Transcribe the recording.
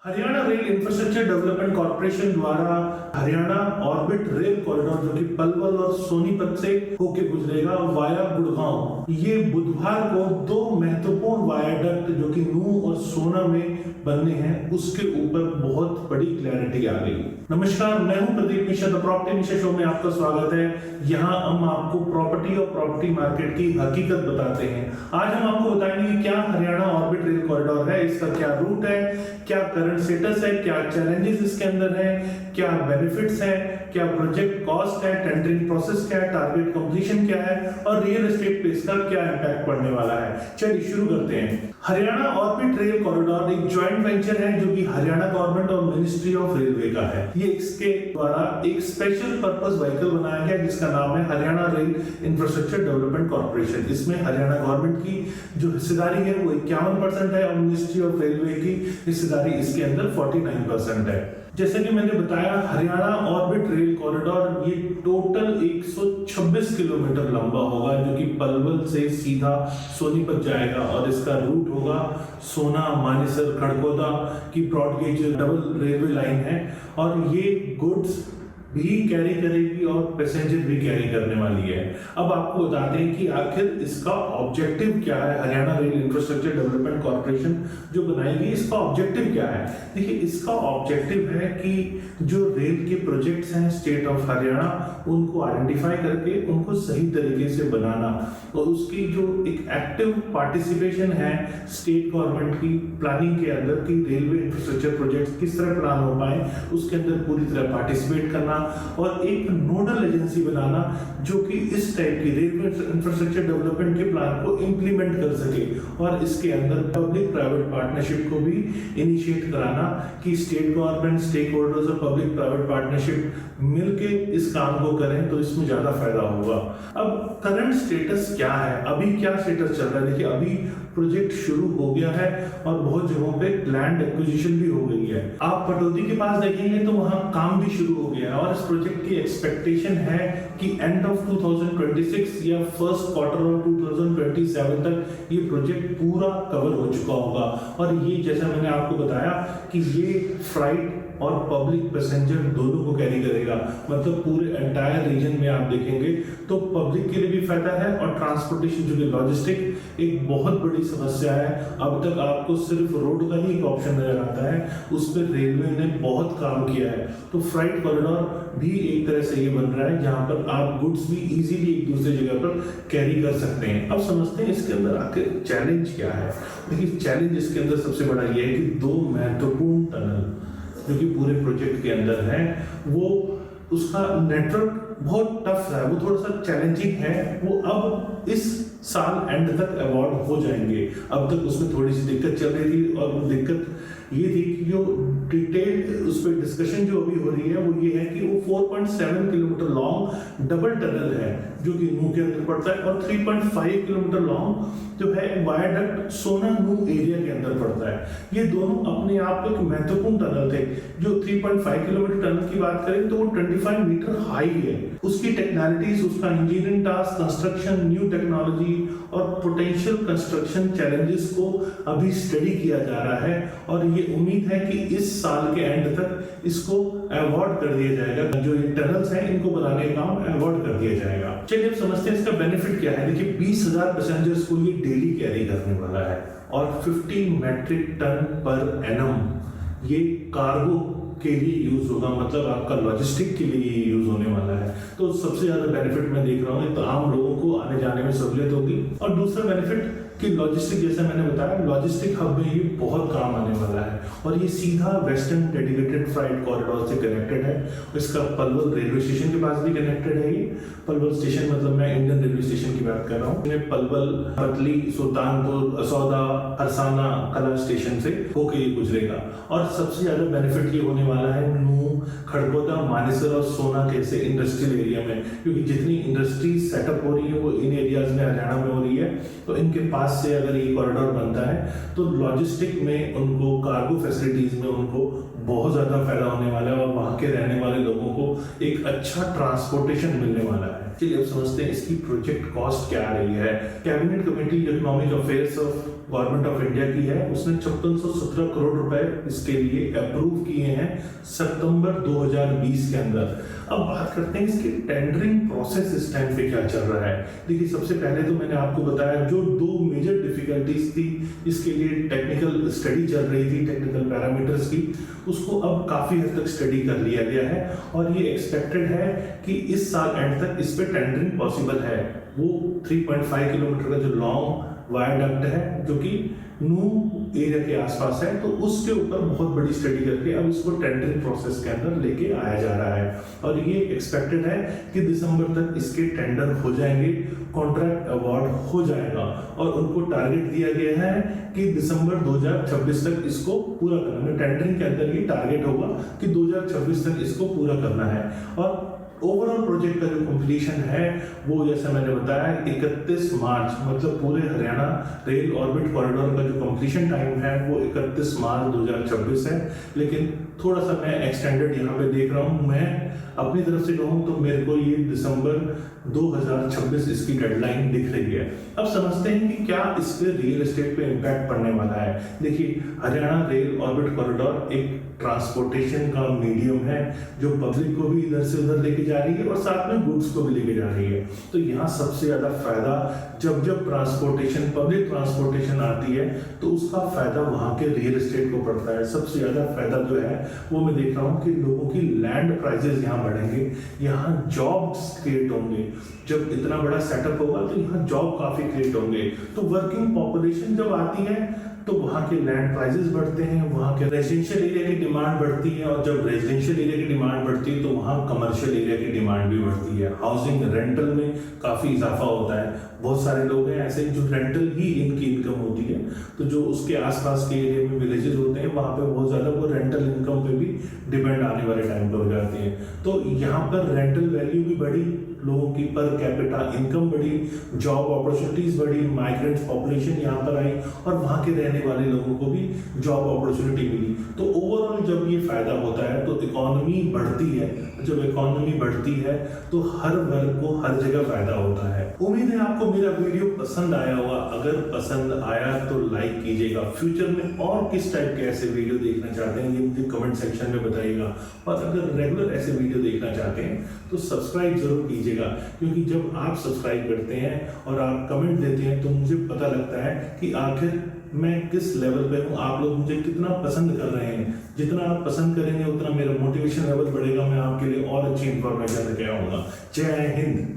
Haryana rail infrastructure development corporation द्वारा Haryana orbit rail corridor जो कि पलवल और सोनीपत से होके गुजरेगा वाया गुड़गांव, ये बुधवार को दो महत्वपूर्ण वायाडक्ट जो कि नूह और सोना में बनने हैं उसके ऊपर बहुत बड़ी क्लैरिटी आ गई। नमस्कार, मैं हूं Pradeep Mishra, the property Mishra show में आपका स्वागत है। यहाँ हम आपको प्रॉपर्टी और प्रॉपर्टी मार्केट की हकीकत बताते हैं। आज हम आपको बताएंगे कि क्या हरियाणा ऑर्बिट रेल कॉरिडोर है, इसका क्या रूट है, क्या करंट स्टेटस है, क्या चैलेंजेस इसके अंदर हैं, क्या बेनिफिट्स हैं, क्या प्रोजेक्ट कॉस्ट है, टेंडरिंग प्रोसेस क्या है, टारगेट कंप्लीशन क्या है और रियल एस्टेट पे इसका क्या इंपैक्ट पड़ने वाला है। चलिए शुरू करते हैं। हरियाणा ऑर्बिट रेल कॉरिडोर एक जॉइंट वेंचर है जो कि हरियाणा गवर्नमेंट और मिनिस्ट्री ऑफ रेलवे का है। ये इसके द्वारा एक स्पेशल पर्पस व्हीकल बनाया गया जिसका नाम है Haryana rail infrastructure development corporation. इसमें हरियाणा गवर्नमेंट की जो हिस्सेदारी है वो 51% है और मिनिस्ट्री ऑफ रेलवे की हिस्सेदारी इसके अंदर 49% है। जैसे कि मैंने बताया, हरियाणा ऑर्बिट रेल कॉरिडोर ये टोटल 126 किलोमीटर लंबा होगा जो कि पलवल से सीधा सोनीपत जाएगा और इसका रूट होगा सोना, मानेसर, खड़गोदा की broad gauge double railway line है और ये गुड्स भी कैरी करेगी और पैसेंजर भी कैरी करने वाली है। अब आपको बताते हैं कि आखिर इसका ऑब्जेक्टिव क्या है। Haryana rail infrastructure development corporation जो बनाएगी, इसका ऑब्जेक्टिव क्या है। देखिए, इसका ऑब्जेक्टिव है कि जो रेल के प्रोजेक्ट्स हैं स्टेट ऑफ हरियाणा, उनको आइडेंटिफाई करके उनको सही तरीके से बनाना और उसकी जो एक एक्टिव पार्टिसिपेशन है स्टेट गवर्नमेंट की प्लानिंग के अंदर कि रेलवे इंफ्रास्ट्रक्चर प्रोजेक्ट्स किस तरह प्लान हो पाए, उसके अंदर पूरी तरह पार्टिसिपेट करना और एक नोडल एजेंसी बनाना जो कि इस टाइप की रेलवे इंफ्रास्ट्रक्चर डेवलपमेंट के प्लान को इंप्लीमेंट कर सके और इसके अंदर पब्लिक प्राइवेट पार्टनरशिप को भी इनिशिएट कराना कि स्टेट गवर्नमेंट, स्टेक होल्डर्स और पब्लिक प्राइवेट पार्टनरशिप मिलके इस काम को करें तो इसमें ज्यादा फायदा होगा। अब करंट स्टेटस क्या है, अभी क्या स्टेटस चल रहा है। देखिए, अभी प्रोजेक्ट शुरू हो गया है और बहुत जगहों पे लैंड एक्विजिशन भी हो गई है। आप पटौदी के पास देखेंगे तो वहां काम भी शुरू हो गया है और इस प्रोजेक्ट की एक्सपेक्टेशन है कि एंड ऑफ 2026 या फर्स्ट क्वार्टर ऑफ 2027 तक ये प्रोजेक्ट पूरा कवर हो चुका होगा। और ये जैसा मैंने आपको बताया कि ये फ्राइट और पब्लिक पैसेंजर दोनों को कैरी करेगा, मतलब पूरे एंटायर रीजन में आप देखेंगे तो पब्लिक के लिए भी फायदा है और ट्रांसपोर्टेशन जो कि लॉजिस्टिक एक बहुत बड़ी समस्या है। अब तक आपको सिर्फ रोड का ही एक ऑप्शन नजर आता है, उस पर रेलवे ने बहुत काम किया है। तो फ्राइट कॉरिडोर भी एक तरह से ये बन रहा है जहां पर आप गुड्स भी इजीली एक दूसरे जगह पर कैरी कर सकते हैं। अब समझते हैं इसके अंदर आखिर चैलेंज क्या है। देखिए, चैलेंज इसके अंदर सबसे बड़ा ये है कि दो महत्वपूर्ण टनल जो कि पूरे प्रोजेक्ट के अंदर है, वो उसका नेटवर्क बहुत टफ है, वो थोड़ा सा चैलेंजिंग है। वो अब इस साल एंड तक अवॉर्ड हो जाएंगे। अब तक उसमें थोड़ी सी दिक्कत चल रही थी और वो दिक्कत ये थी कि जो डिटेल उस पर डिस्कशन जो अभी हो रही है वो ये है कि वो 4.7 किलोमीटर लॉन्ग डबल टनल है जो कि नूह के अंदर पड़ता है और 3.5 किलोमीटर लॉन्ग जो है वायाडक्ट सोना नूह एरिया के अंदर पड़ता है। ये दोनों अपने आप एक महत्वपूर्ण टनल थे। जो 3.5 किलोमीटर टनल की बात करें तो वो 25 मीटर हाई है। उसकी टेक्नोलॉजीज, उसका engineering task, construction, new technology और पोटेंशियल कंस्ट्रक्शन चैलेंजेस को अभी स्टडी किया जा रहा है और ये उम्मीद है कि इस साल के एंड तक इसको अवार्ड कर दिया जाएगा। जो ये टनल्स हैं इनको बनाने का काम अवार्ड कर दिया जाएगा। चलिए अब समझते हैं इसका बेनिफिट क्या है। देखिए, 20,000 पैसेंजर्स को ये डेली कैरी करने वाला है और 50 मैट्रिक टन पर एनम ये कार्गो के लिए यूज होगा, मतलब आपका लॉजिस्टिक के लिए यूज होने वाला है। तो सबसे ज्यादा बेनिफिट मैं देख रहा हूँ तो आम लोगों को आने जाने में सहूलियत होगी और दूसरा बेनिफिट कि लॉजिस्टिक, जैसे मैंने बताया, लॉजिस्टिक हब में ये बहुत काम आने वाला है और ये सीधा वेस्टर्न डेडिकेटेड फ्राइट कॉरिडोर से कनेक्टेड है। इसका पलवल रेलवे स्टेशन के पास भी कनेक्टेड है। ये पलवल स्टेशन मतलब मैं इंडियन रेलवे स्टेशन की बात कर रहा हूँ। पलवल, पतली, सुल्तानपुर, असौदा, हरसाना, कला स्टेशन से होके ये गुजरेगा और सबसे ज्यादा बेनिफिट ये होने वाला है नूह, खड़गोदा, मानेसर और सोना जैसे इंडस्ट्रियल एरिया में, क्योंकि जितनी इंडस्ट्री सेटअप हो रही है वो इन एरियाज में हरियाणा में हो रही है। तो इनके पास से अगर ये कॉरिडोर बनता है तो लॉजिस्टिक में उनको, कार्गो फैसिलिटीज में उनको बहुत ज्यादा फायदा होने वाला है और वहां के रहने वाले लोगों को एक अच्छा ट्रांसपोर्टेशन मिलने वाला है। चलिए अब समझते हैं इसकी प्रोजेक्ट कॉस्ट क्या आ रही है। Cabinet committee economic affairs of government of India की है, उसने 5617 करोड़ रुपए इसके लिए अप्रूव किए हैं सितंबर 2020 के अंदर। अब बात करते हैं इसकी टेंडरिंग प्रोसेस इस टाइम पे क्या चल रहा है। देखिए, सबसे पहले तो मैंने आपको बताया जो दो मेजर डिफिकल्टीज थी इसके लिए टेक्निकल स्टडी चल रही थी, टेक्निकल पैरामीटर्स की, उसको अब काफी हद तक स्टडी कर लिया गया है और ये एक्सपेक्टेड है कि इस साल एंड तक इस पे टेंडरिंग पॉसिबल है। वो 3.5 किलोमीटर का जो लॉन्ग वायरडक्ट है जो कि नू एरिया के आसपास है, तो उसके ऊपर बहुत बड़ी स्टडी करके अब इसको टेंडरिंग प्रोसेस के अंदर लेके आया जा रहा है और ये एक्सपेक्टेड है कि दिसंबर तक इसके टेंडर हो जाएंगे, कॉन्ट्रैक्ट अवार्ड हो जाएगा और उनको टारगेट दिया गया है कि दिसंबर 2026 तक इसको पूरा करना है। टेंडरिंग के अंदर ये टारगेट होगा कि 2026 तक इसको पूरा करना है और ओवरऑल प्रोजेक्ट का जो कंप्लीशन है वो जैसे मैंने बताया 31 मार्च, मतलब पूरे हरियाणा रेल ऑर्बिट कॉरिडोर का जो कंप्लीशन टाइम है वो 31 मार्च 2026 है। लेकिन थोड़ा सा मैं एक्सटेंडेड यहाँ पे देख रहा हूँ, मैं अपनी तरफ से कहूँ तो मेरे को ये दिसंबर 2026 इसकी डेडलाइन दिख रही है। अब समझते हैं कि क्या इस पे रियल एस्टेट पे इम्पैक्ट पड़ने वाला है। देखिए, हरियाणा रेल ऑर्बिट कॉरिडोर एक ट्रांसपोर्टेशन का मीडियम है जो पब्लिक को भी इधर से उधर लेके जा रही है और साथ में गुड्स को भी लेके जा रही है। तो यहाँ सबसे ज्यादा फायदा जब ट्रांसपोर्टेशन, पब्लिक ट्रांसपोर्टेशन आती है तो उसका फायदा वहाँ के रियल एस्टेट को पड़ता है। सबसे ज्यादा फायदा जो है वो मैं देख रहा हूँ कि लोगों की लैंड प्राइसेस यहाँ बढ़ेंगे, यहाँ जॉब्स क्रिएट होंगे। जब इतना बड़ा सेटअप होगा तो यहाँ जॉब काफी क्रिएट होंगे, तो वर्किंग पॉपुलेशन जब आती है तो वहाँ के लैंड प्राइसेस बढ़ते हैं, वहाँ के रेजिडेंशियल एरिया की डिमांड बढ़ती है और जब रेजिडेंशियल एरिया की डिमांड बढ़ती है तो वहाँ कमर्शियल एरिया की डिमांड भी बढ़ती है। हाउसिंग रेंटल में काफ़ी इजाफा होता है। बहुत सारे लोग हैं ऐसे जो रेंटल ही इनकी इनकम होती है, तो जो उसके आसपास के एरिया में विलेजेस होते हैं वहाँ पे बहुत ज़्यादा वो रेंटल इनकम पे भी डिपेंड आने वाले टाइम पे हो जाती है। तो यहाँ पर रेंटल वैल्यू भी बढ़ी, लोगों की पर कैपिटा इनकम बढ़ी, जॉब अपॉर्चुनिटीज बढ़ी, माइग्रेंट पॉपुलेशन यहाँ पर आई और वहाँ के रहने वाले लोगों को भी जॉब अपॉर्चुनिटी मिली। तो ओवरऑल जब ये फायदा होता है तो इकोनॉमी बढ़ती है। जब इकोनॉमी बढ़ती है तो हर वर्ग को हर जगह फायदा होता है। उम्मीद है आपको मेरा वीडियो पसंद आया होगा। अगर पसंद आया तो लाइक कीजिएगा। फ्यूचर में और किस टाइप के ऐसे वीडियो देखना चाहते हैं ये मुझे कमेंट सेक्शन में बताइएगा और अगर रेगुलर ऐसे वीडियो देखना चाहते हैं तो सब्सक्राइब जरूर कीजिएगा, क्योंकि जब आप सब्सक्राइब करते हैं और आप कमेंट देते हैं तो मुझे पता लगता है कि आखिर मैं किस लेवल पे हूँ, आप लोग मुझे कितना पसंद कर रहे हैं। जितना आप पसंद करेंगे उतना मेरा मोटिवेशन लेवल बढ़ेगा, मैं आपके लिए और अच्छी इंफॉर्मेशन लेके आऊंगा। जय हिंद।